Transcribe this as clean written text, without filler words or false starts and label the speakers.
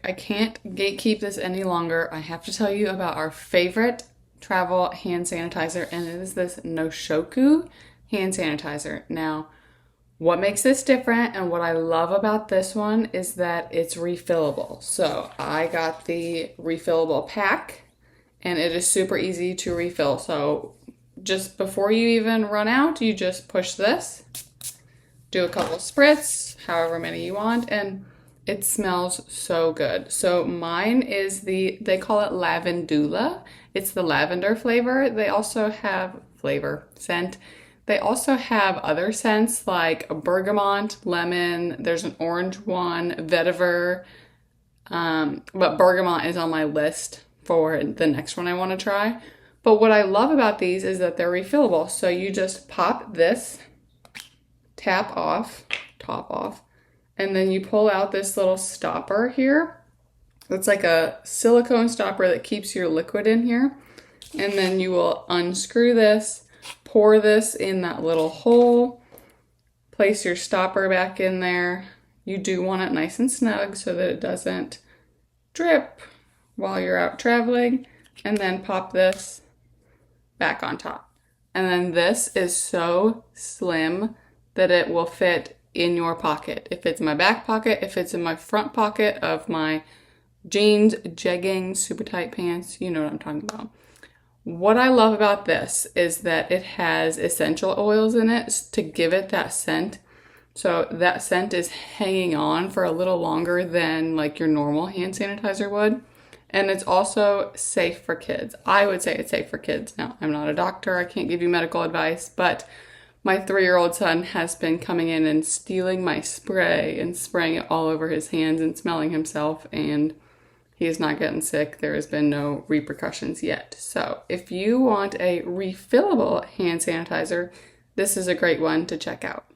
Speaker 1: I can't gatekeep this any longer. I have to tell you about our favorite travel hand sanitizer, and it is this Noshinku hand sanitizer. Now, what makes this different and what I love about this one is that it's refillable. So I got the refillable pack, and it is super easy to refill. So just before you even run out, you just push this, do a couple spritz, however many you want, and it smells so good. So mine is they call it lavandula. It's the lavender flavor. They also have scent. They also have other scents like bergamot, lemon. There's an orange one, vetiver. But bergamot is on my list for the next one I want to try. But what I love about these is that they're refillable. So you just pop this, top off, and then you pull out this little stopper here. It's like a silicone stopper that keeps your liquid in here. And then you will unscrew this, pour this in that little hole, place your stopper back in there. You do want it nice and snug so that it doesn't drip while you're out traveling. And then pop this back on top. And then this is so slim that it will fit in your pocket. If it's in my back pocket, if it's in my front pocket of my jeans, jeggings, super tight pants, you know what I'm talking about. What I love about this is that it has essential oils in it to give it that scent. So that scent is hanging on for a little longer than like your normal hand sanitizer would. And it's also safe for kids. I would say it's safe for kids. Now, I'm not a doctor. I can't give you medical advice, but my 3-year-old son has been coming in and stealing my spray and spraying it all over his hands and smelling himself, and he is not getting sick. There has been no repercussions yet. So if you want a refillable hand sanitizer, this is a great one to check out.